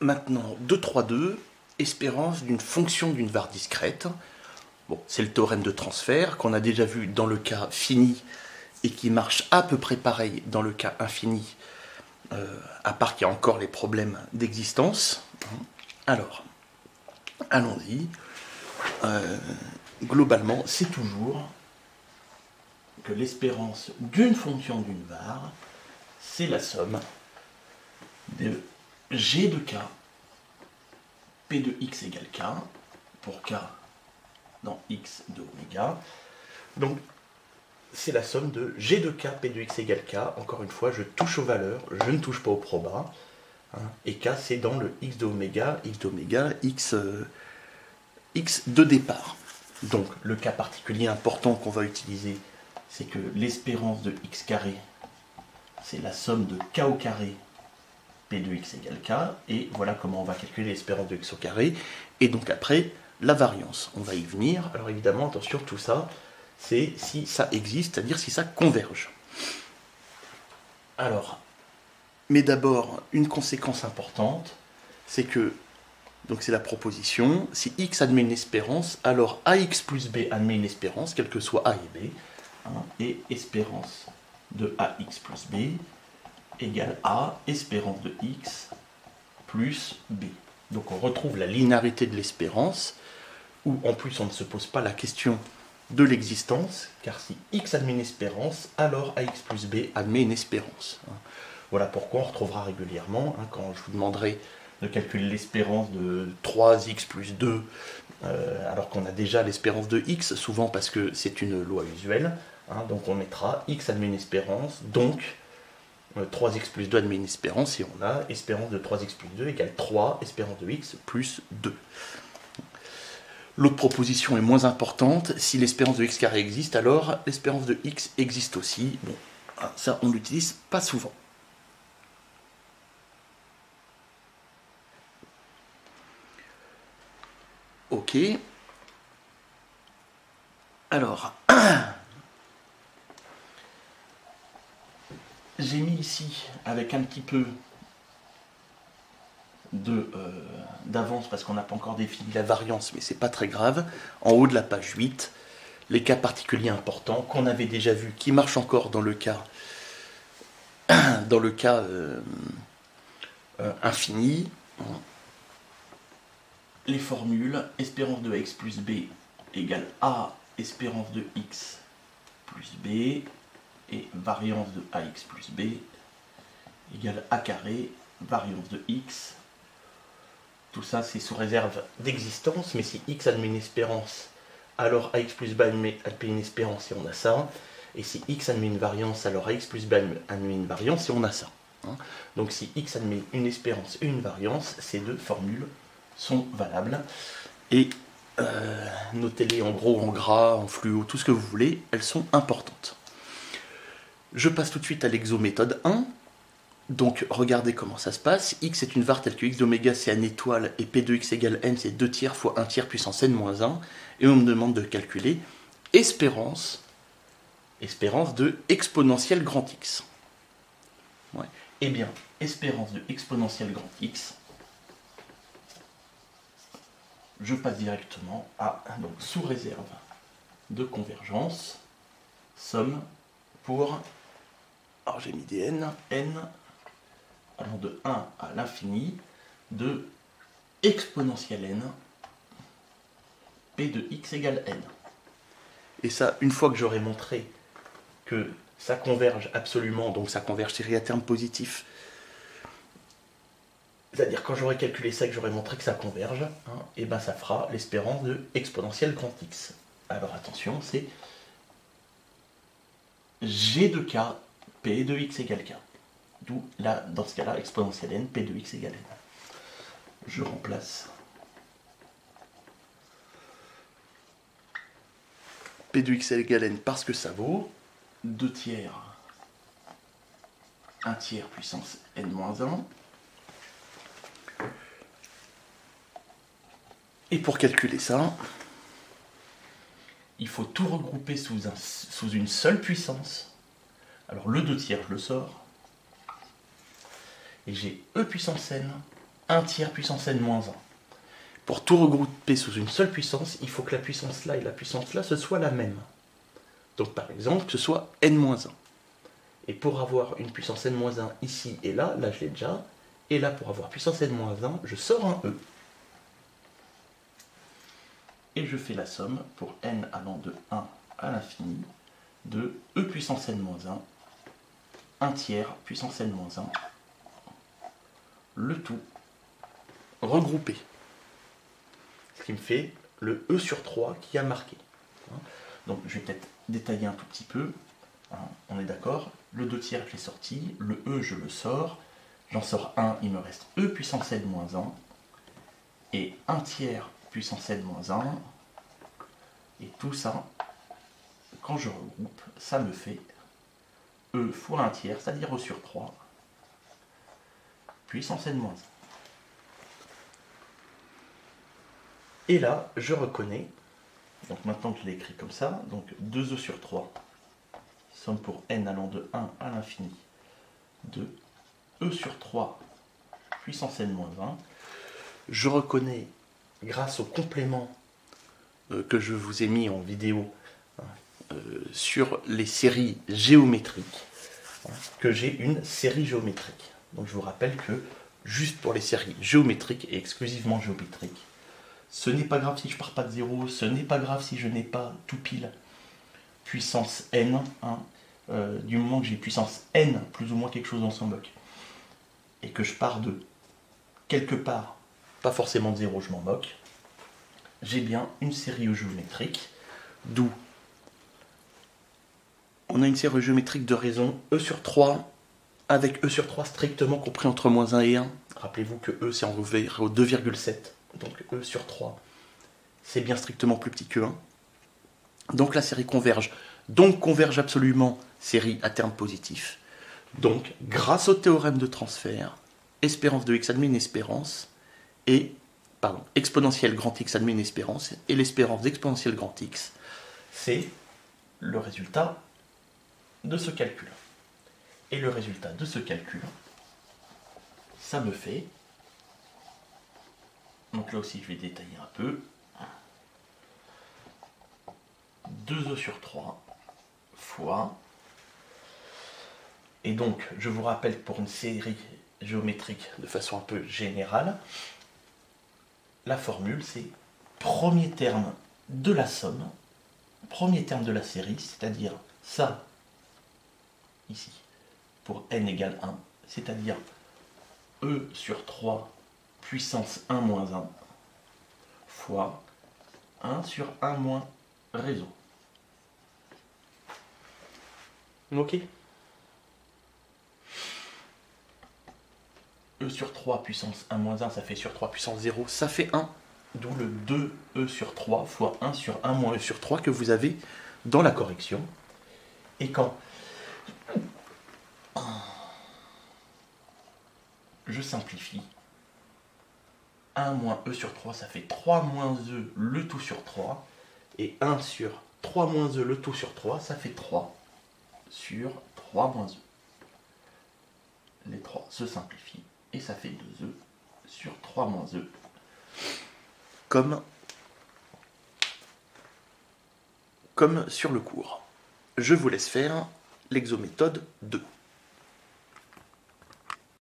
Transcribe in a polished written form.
maintenant 2, 3, 2, espérance d'une fonction d'une var discrète. Bon, c'est le théorème de transfert qu'on a déjà vu dans le cas fini et qui marche à peu près pareil dans le cas infini, à part qu'il y a encore les problèmes d'existence. Alors, allons-y. Globalement, c'est toujours que l'espérance d'une fonction d'une var, c'est la somme de g de k, p de x égale k, pour k dans x de oméga. Donc, c'est la somme de g de k, p de x égale k. Encore une fois, je touche aux valeurs, je ne touche pas au proba. Et k, c'est dans le x de oméga, x de départ. Donc, le cas particulier important qu'on va utiliser, c'est que l'espérance de x carré, c'est la somme de k au carré, p de x égale k. Et voilà comment on va calculer l'espérance de x au carré. Et donc après, la variance. On va y venir. Alors évidemment, attention, tout ça, c'est si ça existe, c'est-à-dire si ça converge. Alors, mais d'abord, une conséquence importante, c'est que, donc c'est la proposition, si x admet une espérance, alors ax plus b admet une espérance, quel que soit a et b, et espérance de ax plus b égale a, espérance de x plus b. Donc on retrouve la linéarité de l'espérance, où en plus on ne se pose pas la question de l'existence, car si x admet une espérance, alors ax plus b admet une espérance. Voilà pourquoi on retrouvera régulièrement, quand je vous demanderai de calculer l'espérance de 3x plus 2, alors qu'on a déjà l'espérance de x, souvent parce que c'est une loi usuelle, donc on mettra x admet une espérance, donc 3x plus 2 admet une espérance, et on a espérance de 3x plus 2 égale 3, espérance de x plus 2. L'autre proposition est moins importante. Si l'espérance de x carré existe, alors l'espérance de x existe aussi. Bon, ça, on l'utilise pas souvent. Ok. Alors, j'ai mis ici, avec un petit peu d'avance, parce qu'on n'a pas encore défini la variance, mais c'est pas très grave, en haut de la page 8, les cas particuliers importants qu'on avait déjà vus, qui marchent encore dans le cas infini. Les formules, espérance de x plus b égale a, espérance de x plus b, et variance de ax plus b égale a carré, variance de x. Tout ça, c'est sous réserve d'existence, mais si x admet une espérance, alors ax plus b admet une espérance, et on a ça. Et si x admet une variance, alors ax plus b admet une variance, et on a ça. Donc si x admet une espérance et une variance, ces deux formules sont valables. Et notez-les en gros, en gras, en fluo, tout ce que vous voulez, elles sont importantes. Je passe tout de suite à l'exométhode 1. Donc regardez comment ça se passe. X est une var telle que x d'oméga c'est n étoile et p de x égale n c'est 2 tiers fois 1 tiers puissance n moins 1. Et on me demande de calculer espérance de exponentielle grand X. Ouais. Eh bien, espérance de exponentielle grand X, je passe directement à, donc sous réserve de convergence, somme pour, alors j'ai mis des n allant de 1 à l'infini de exponentielle n p de x égale n. Et ça, une fois que j'aurai montré que ça converge absolument, donc ça converge tiré à terme positif, c'est-à-dire quand j'aurai calculé ça et que j'aurai montré que ça converge, et ben ça fera l'espérance de exponentielle grand x. Alors attention, c'est g de k, p de x égale k. D'où, là, dans ce cas-là, exponentielle n, p de x égale n. Je remplace p de x égale n parce que ça vaut 2 tiers, 1 tiers puissance n moins 1. Et pour calculer ça, il faut tout regrouper sous une seule puissance. Alors le 2 tiers, je le sors. Et j'ai e puissance n 1 tiers puissance n moins 1. Pour tout regrouper sous une seule puissance, il faut que la puissance là et la puissance là, ce soit la même. Donc par exemple, que ce soit n-1. Et pour avoir une puissance n-1 ici et là je l'ai déjà, et là pour avoir puissance n-1, je sors un e. Et je fais la somme pour n allant de 1 à l'infini de e puissance n-1, 1 tiers puissance n-1, le tout regroupé. Ce qui me fait le e sur 3 qui a marqué. Donc je vais peut-être détailler un tout petit peu. On est d'accord. Le 2 tiers je l'ai sorti, le e je le sors, j'en sors 1, il me reste e puissance n-1, et 1 tiers puissance n-1, et tout ça, quand je regroupe, ça me fait e fois 1 tiers, c'est-à-dire e sur 3, puissance n-1. Et là, je reconnais, donc maintenant que je l'ai écrit comme ça, donc 2e sur 3, somme pour n allant de 1 à l'infini, de e sur 3 puissance n-1. Je reconnais, grâce au complément que je vous ai mis en vidéo sur les séries géométriques, que j'ai une série géométrique. Donc je vous rappelle que juste pour les séries géométriques et exclusivement géométriques, ce n'est pas grave si je ne pars pas de 0, ce n'est pas grave si je n'ai pas tout pile puissance n, du moment que j'ai puissance n plus ou moins quelque chose dans son bloc, et que je pars de quelque part, pas forcément de 0, je m'en moque, j'ai bien une série géométrique, d'où on a une série géométrique de raison e sur 3, avec e sur 3 strictement compris entre moins 1 et 1. Rappelez-vous que e c'est en 2,7, donc e sur 3, c'est bien strictement plus petit que 1. Donc la série converge. Donc converge absolument série à terme positif. Donc, grâce au théorème de transfert, espérance de x admet une espérance, et, exponentielle grand x admet une espérance, et l'espérance d'exponentielle grand x, c'est le résultat de ce calcul. Et le résultat de ce calcul, ça me fait, donc là aussi je vais détailler un peu, 2e sur 3 fois, et donc je vous rappelle pour une série géométrique de façon un peu générale, la formule c'est premier terme de la somme, premier terme de la série, c'est-à-dire ça, ici, pour n égale 1, c'est-à-dire e sur 3 puissance 1 moins 1 fois 1 sur 1 moins réseau. Ok. E sur 3 puissance 1 moins 1, ça fait sur 3 puissance 0, ça fait 1. D'où le 2e sur 3 fois 1 sur 1 moins e sur 3 que vous avez dans la correction. Et quand je simplifie, 1 moins e sur 3, ça fait 3 moins e le tout sur 3. Et 1 sur 3 moins e le tout sur 3, ça fait 3 sur 3 moins e. Les 3 se simplifient et ça fait 2e sur 3 moins e. Comme sur le cours. Je vous laisse faire l'exométhode 2.